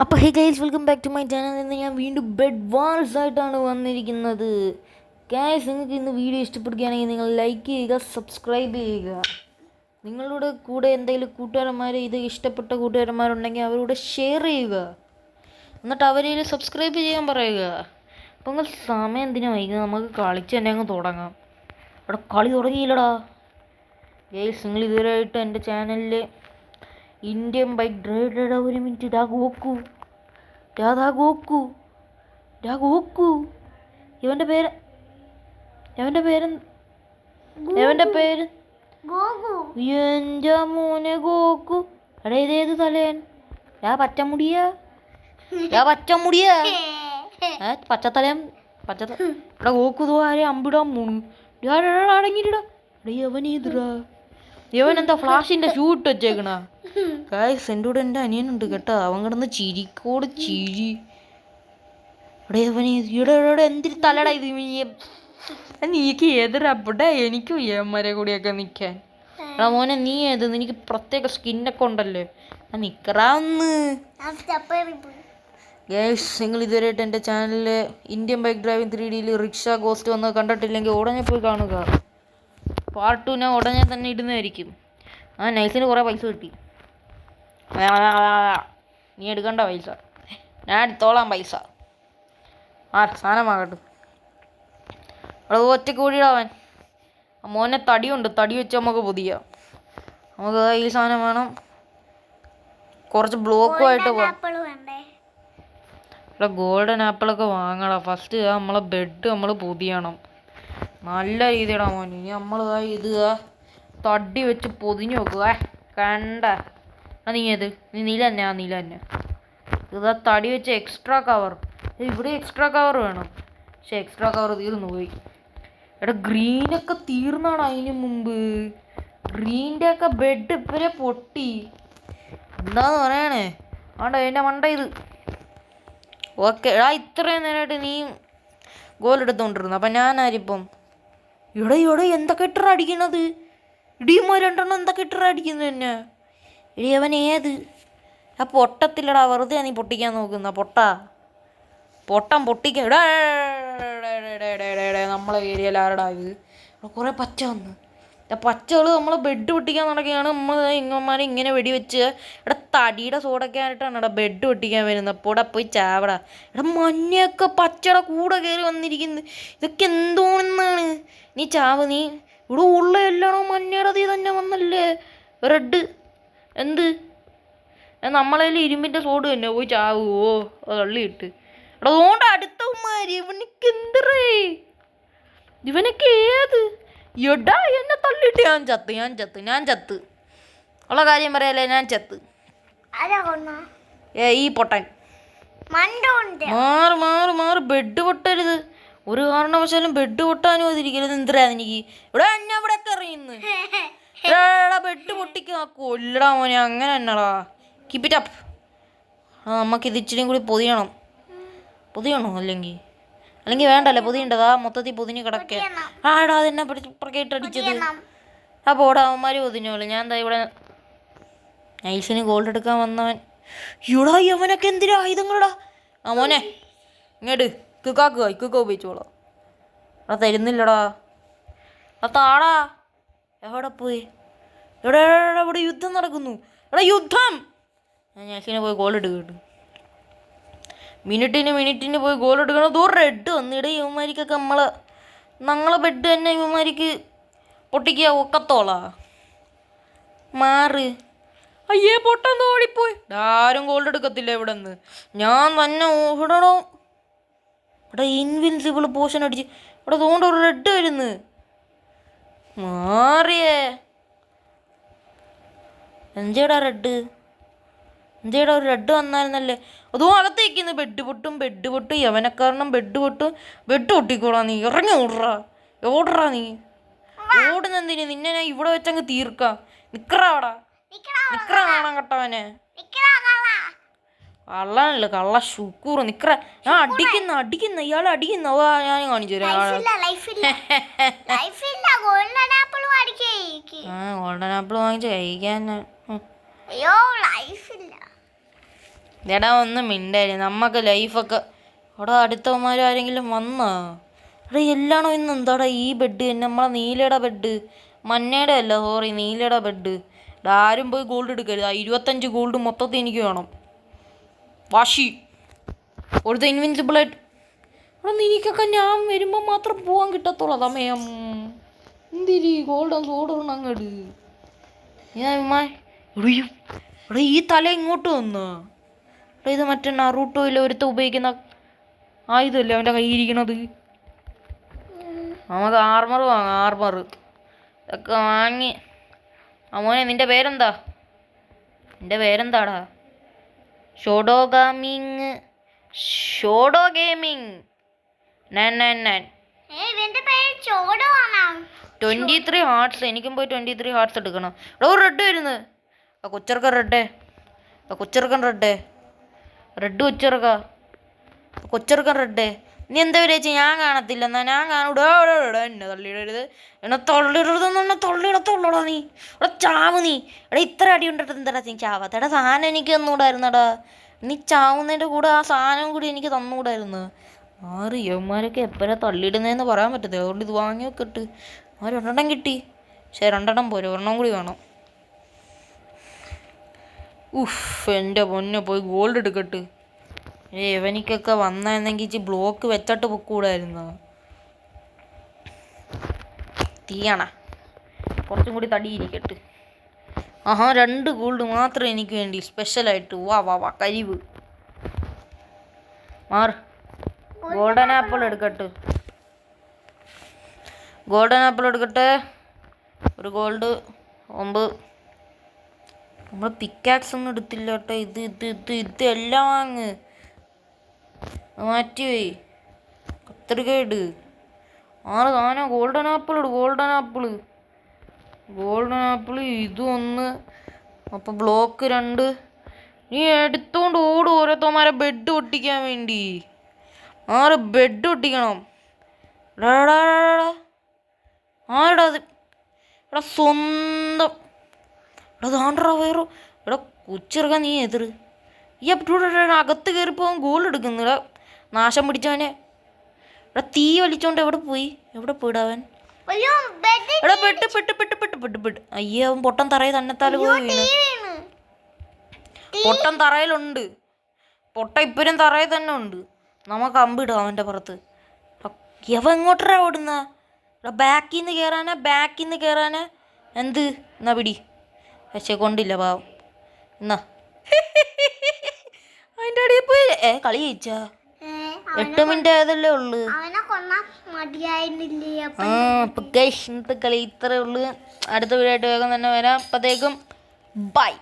അപ്പോൾ hey guys, welcome back to my channel. എന്ന് ഞാൻ വീണ്ടും ബെഡ് വാർസ് ആയിട്ടാണ് വന്നിരിക്കുന്നത്. ഗൈസ്, നിങ്ങൾക്ക് ഇന്ന് വീഡിയോ ഇഷ്ടപ്പെടുകയാണെങ്കിൽ നിങ്ങൾ ലൈക്ക് ചെയ്യുക, സബ്സ്ക്രൈബ് ചെയ്യുക. നിങ്ങളുടെ കൂടെ എന്തെങ്കിലും കൂട്ടുകാരന്മാർ ഇത് ഇഷ്ടപ്പെട്ട കൂട്ടുകാരന്മാരുണ്ടെങ്കിൽ അവരോട് ഷെയർ ചെയ്യുക. എന്നിട്ട് അവരെ സബ്സ്ക്രൈബ് ചെയ്യാൻ പറയുക. അപ്പോൾ നിങ്ങൾ സമയം എന്തിനാ വൈകുന്നത്? നമുക്ക് കളിച്ച് തന്നെ അങ്ങ് തുടങ്ങാം. അവിടെ കളി തുടങ്ങിയില്ലടാ. ഗൈസ്, നിങ്ങൾ ഇതുവരെയായിട്ട് എൻ്റെ ചാനലിൽ ഇന്ത്യൻ ബൈക്ക് ഡ്രൈവറുടെ ഒരു മിനിറ്റ് ഗോക്കു ഇവൻ്റെ പേര് എൻ്റെ മോനെ ഗോക്കു. എടാ, ഇതേത് തലയൻ? പച്ചമുടിയാ പച്ചത്തലയൻ എടാ ഗോക്കു തോ ആരെ അമ്പിടാൻ പോണു. അടങ്ങിയിട്ടാ. എവനേതിടാ? ഇവൻ എന്താ ഫ്ലാഷിൻ്റെ ഷൂട്ട് വെച്ചേക്കണ? ഗൈസ്, എൻ്റെ കൂടെ എൻ്റെ അനിയനുണ്ട് കേട്ടോ. അവൻ കിടന്ന് ചിരിക്കോട് ചിരി. ഇവിടെ എന്തിരി തലടാ ഇത്? നീക്ക് എതിരപ്പെടെ എനിക്കും ഏമാരെ കൂടിയൊക്കെ നിൽക്കാൻ. എടാ മോനെ, നീ ഏത്? നിനക്ക് പ്രത്യേക സ്കിന്നൊക്കെ ഉണ്ടല്ലേ. നിക്കറാന്ന്. ഗൈസ്, നിങ്ങൾ ഇതുവരെയായിട്ട് എൻ്റെ ചാനലിൽ ഇന്ത്യൻ ബൈക്ക് ഡ്രൈവിംഗ് 3Dയിൽ റിക്ഷ ഗോസ്റ്റ് വന്ന് കണ്ടിട്ടില്ലെങ്കിൽ ഉടനെ പോയി കാണുക. പാർട്ട് 2 ഞാൻ ഉടനെ തന്നെ ഇടുന്നതായിരിക്കും. നൈസിന് കുറേ പൈസ കിട്ടി. നീ എടുക്കണ്ട പൈസ, ഞാൻ എടുത്തോളാം പൈസ. സാധനമാകട്ടെ. അവിടെ ഒറ്റയ്ക്ക് കൂടിയിടാവൻ. മോനെ തടിയുണ്ട്, തടി വെച്ച് നമുക്ക് പൊതിയാം. നമുക്ക് ഈ സാധനം വേണം. കുറച്ച് ബ്ലോക്കുമായിട്ട് പോകാം. ഇവിടെ ഗോൾഡൻ ആപ്പിളൊക്കെ വാങ്ങണം. ഫസ്റ്റ് നമ്മളെ ബെഡ് നമ്മൾ പൊതിയണം നല്ല രീതിയിടാ മോനെ. ഇനി നമ്മൾ ഇത് തടി വെച്ച് പൊതിഞ്ഞ് വെക്കുക. കണ്ട നീ നീല തന്നെ ഇതാ തടി വെച്ച് എക്സ്ട്രാ കവർ. ഇവിടെ എക്സ്ട്രാ കവർ വേണം, പക്ഷെ എക്സ്ട്രാ കവർ തീർന്നു പോയി. എടാ, ഗ്രീനൊക്കെ തീർന്നാണ് അതിന് മുമ്പ്. ഗ്രീൻ്റെ ഒക്കെ ബെഡ് ഇപ്പരെ പൊട്ടി. എന്താന്ന് പറയണേ? ആണ്ട എൻ്റെ മണ്ട ഇത്. ഓക്കെ എടാ, ഇത്രയും നേരമായിട്ട് നീ ഗോൾ എടുത്തോണ്ടിരുന്നു. അപ്പം ഞാനാരിപ്പം ഇവിടെ എന്തൊക്കെ ഇട്ടറ അടിക്കണത്? ഇടിയുമോ രണ്ടെണ്ണം എന്തൊക്കെ ഇട്ടറ അടിക്കുന്നത് തന്നെ? ഇടി അവൻ ഏത്? ആ പൊട്ടത്തില്ലടാ, വെറുതെ നീ പൊട്ടിക്കാൻ നോക്കുന്ന പൊട്ടിക്കാൻ. ഇടാ നമ്മളെ ഏരിയയിൽ ആരടാ ഇത്? കുറേ പച്ച വന്ന്. പച്ചകൾ നമ്മളെ ബെഡ് പൊട്ടിക്കാൻ നടക്കുകയാണ്. നമ്മൾ ഇങ്ങന്മാരെ ഇങ്ങനെ വെടിവെച്ച് ഇവിടെ തടിയുടെ സോഡൊക്കെ ആയിട്ടാണ് ഇവിടെ ബെഡ് പൊട്ടിക്കാൻ വരുന്നത്. അപ്പോൾ ഇവിടെ പോയി ചാവടാ. ഇവിടെ മഞ്ഞയൊക്കെ പച്ചയുടെ കൂടെ കയറി വന്നിരിക്കുന്നത്. ഇതൊക്കെ എന്തോന്നാണ്? നീ ചാവ്. നീ ഇവിടെ ഉള്ള എല്ലാണോ മഞ്ഞയുടെ തീ തന്നെ വന്നല്ലേ? റെഡ് എന്ത്? നമ്മളതിൽ ഇരുമ്പിൻ്റെ സോഡ് തന്നെ. പോയി ചാവുമോ? തള്ളിയിട്ട്. എടാ അതുകൊണ്ട് അടുത്തമാര് ഇവനക്ക് എന്തറേ? ഇവനൊക്കെ ഏത്? എടാ, എന്നെ തള്ളിയിട്ട് ഞാൻ ചത്ത് ഉള്ള കാര്യം പറയാല്ലേ. ഞാൻ ചത്ത്. ഈ പൊട്ടൻ മാറ്. ബെഡ് പൊട്ടരുത് ഒരു കാരണവശാലും. ബെഡ് പൊട്ടാനും അതിരിക്കരുത്. എന്തിനാ എനിക്ക് ഇവിടെ എന്നെ ഇവിടെ ഒക്കെ അറിയുന്നു? ബെഡ് പൊട്ടിക്ക് കൊല്ലടാ മോനെ. അങ്ങനെ തന്നെടാ. Keep it up. നമുക്കിത് ഇച്ചിരിയും കൂടി പൊതിയണോ? അല്ലെങ്കിൽ വേണ്ടല്ലേ പൊതിയണ്ടതാ. മൊത്തത്തിൽ പൊതിഞ്ഞ് കിടക്കേ. ആടാ, അതെന്നെ പ്രകേട്ടടിച്ചത്. അപ്പോൾ ഓടാ അവന്മാർ പൊതിഞ്ഞോളൂ. ഞാൻ എന്താ ഇവിടെ നൈസിന് ഗോൾഡ് എടുക്കാൻ വന്നവൻ. ഇവിടെ അവനൊക്കെ എന്തിനാ ആയുധങ്ങളടാ? മോനെ ഇങ്ങോട്ട് ഇക്കൊക്കെ ഉപയോഗിച്ചോളാം. അവിടെ തരുന്നില്ലടാ. താടാ. എവിടെ പോയി? ഇവിടെ യുദ്ധം നടക്കുന്നു. യുദ്ധം. ഞാൻ നൈസിനെ പോയി ഗോൾഡ് എടുക്കട്ടു. മിനിറ്റിന് പോയി ഗോൾ എടുക്കണം. ദൂരം റെഡ് വന്നിട. ഇവന്മാരിക്കൊക്കെ ഞങ്ങളെ ബെഡ് തന്നെ ഇവന്മാർക്ക് പൊട്ടിക്കുക ഒക്കത്തോളാ. മാറ്. അയ്യേ, പൊട്ടന്ന് ഓടിപ്പോയി. ആരും ഗോൾഡ് എടുക്കത്തില്ല ഇവിടെ നിന്ന്. ഞാൻ തന്നെ ഓടണോ? ഇവിടെ ഇൻവിൻസിബിൾ പോഷൻ അടിച്ച് ഇവിടെ തോണ്ട ഒരു റെഡ് വരുന്നു. മാറിയേ. എന്തേടാ റെഡ്? എന്തേടാ ഒരു റെഡ് വന്നായിരുന്നല്ലേ? അതോ അകത്തേക്കുന്നു. ബെഡ് പൊട്ടും. യവനക്കാരണം ബെഡ് പൊട്ടിക്കോളാം. നീ ഇറങ്ങി ഓടറാ നീ. ഓടുന്നെന്തിന്? നിന്നെ ഞാൻ ഇവിടെ വെച്ചങ്ങ് തീർക്കാം. നിക്കറാ കാണാൻ കേട്ടവനെ. കള്ളനല്ല, കള്ള ശുക്കൂർ. നിക്കറ. ഞാൻ അടിക്കുന്ന ഇയാളെ അടിക്കുന്ന. ഞാൻ കാണിച്ചു തരാം. ഗോൾഡൻ ആപ്പിൾ വാങ്ങിച്ച് കഴിക്കാൻ. എടാ ഒന്നും മിണ്ടായി നമ്മക്ക് ലൈഫൊക്കെ അവിടെ അടുത്തവന്മാരും ആരെങ്കിലും വന്നാ എടാ എല്ലാണോ ഇന്ന് എന്താടാ ഈ ബെഡ് നമ്മളെ നീലയുടെ ബെഡ് മഞ്ഞയുടെ അല്ല സോറി നീലയുടെ ബെഡ് ആരും പോയി ഗോൾഡ് എടുക്കരുത് 25 ഗോൾഡ് മൊത്തത്തിൽ എനിക്ക് വേണം വാശി ഒരു ഇൻവിൻസിബിളായിട്ട് എടാ നിനക്കൊക്കെ ഞാൻ വരുമ്പോൾ മാത്രം പോകാൻ കിട്ടത്തുള്ളൂ സമയം എന്തിരി ഗോൾഡൻ സോഡൊന്നും അങ്ങോട്ട് എടാ ഈ തല ഇങ്ങോട്ട് വന്നോ എടാ ഇത് മറ്റേ നറൂട്ടോയിൽ ഒരുത്ത ഉപയോഗിക്കുന്ന ആയുധമല്ലേ അവൻ്റെ കയ്യിരിക്കണത് നമുക്ക് ആർമർ വാങ്ങാം ആർമർ ഇതൊക്കെ വാങ്ങി മോനെ നിൻ്റെ പേരെന്താ നിൻ്റെ പേരെന്താടാ ഷോഡോ ഗെയിമിങ് 999 23 ഹാർട്സ് എനിക്കും പോയി 23 ഹാർട്സ് എടുക്കണം എടാ ഒരു റെഡ് വരുന്നു കൊച്ചിറക്ക റെഡ് കൊച്ചിറക്കൻ റെഡ് നീ എന്താ വിചാരിച്ച ഞാൻ കാണത്തില്ല എന്നാ ഞാൻ കാണൂടാ എന്നെ തള്ളിയിടരുത് എന്നെ തള്ളിയിടത്തുള്ളൂടാ നീ എടാ ചാവ് നീ എടാ ഇത്ര അടി കൊണ്ടിട്ട് എന്താടാ നീ ചാവാത്തടാ സാധനം എനിക്ക് തന്നുകൂടായിരുന്നടാ നീ ചാവുന്നതിൻ്റെ കൂടെ ആ സാധനം കൂടി എനിക്ക് തന്നുകൂടായിരുന്നു ആറ് യവന്മാരൊക്കെ എപ്പോഴാ തള്ളിയിടുന്നതെന്ന് പറയാൻ പറ്റത്തില്ല അതുകൊണ്ട് ഇത് വാങ്ങി വെക്കിട്ട് ആ 2 കിട്ടി പക്ഷേ 2 പോരെ 1 കൂടി വേണം എൻ്റെ പൊന്നെ പോയി ഗോൾഡ് എടുക്കട്ട് എവനിക്കൊക്കെ വന്നെങ്കിൽ ഇച്ചി ബ്ലോക്ക് വെച്ചിട്ട് പൊക്കൂടായിരുന്നു തീയണ കുറച്ചും കൂടി തടിയിരിക്കട്ട് 2 ഗോൾഡ് മാത്രം എനിക്ക് വേണ്ടി സ്പെഷ്യലായിട്ട് വാ കരിവ് മാറ് ഗോൾഡൻ ആപ്പിൾ എടുക്കട്ടെ ഒരു ഗോൾഡ് 9 നമ്മൾ പിക്കാക്സ് ഒന്നും എടുത്തില്ല കേട്ടോ ഇത് എല്ലാം വാങ്ങ് മാറ്റിവേ കത്രിക ഇട് 6 സാധനം ഗോൾഡൻ ആപ്പിൾ ഇതൊന്ന് അപ്പോൾ ബ്ലോക്ക് 2 നീ എടുത്തോണ്ട് ഓടും ഓരോരുത്തന്മാരെ ബെഡ് ഒട്ടിക്കാൻ വേണ്ടി 6 ബെഡ് ഒട്ടിക്കണം ആടാ അത് എടാ സ്വന്തം എടാ താണ്ടാ വേറോ എടാ കൊച്ചിറക്കാൻ നീ എതിർ ഈ അകത്ത് കയറിപ്പോവാൻ ഗോൾ എടുക്കുന്നില്ല നാശം പിടിച്ചവനെ എടാ തീ വലിച്ചോണ്ട് എവിടെ പോയിടാവൻ എടാ പെട്ട് അയ്യേ അവൻ പൊട്ടൻ തറയിൽ തന്നെത്താല് പോയി വീണ് പൊട്ടൻ തറയിലുണ്ട് ഇപ്പഴും തറയിൽ തന്നെ ഉണ്ട് നമുക്ക് അമ്പിടും അവൻ്റെ പുറത്ത് എവ എങ്ങോട്ടാ ഓടുന്ന ബാക്കിൽ നിന്ന് കയറാനാ എന്ത് എന്നാ പിടി പക്ഷെ കൊണ്ടില്ല പാവം എന്നാ അതിൻ്റെ അടിയിൽ പോയി കളി ജയിച്ചാ 8 മിനിറ്റ് ആയതല്ലേ ഉള്ളു ഇന്നത്തെ കളി ഇത്രേ ഉള്ളു അടുത്ത വീഡിയോ ആയിട്ട് വേഗം തന്നെ വരാം അപ്പത്തേക്കും ബൈ.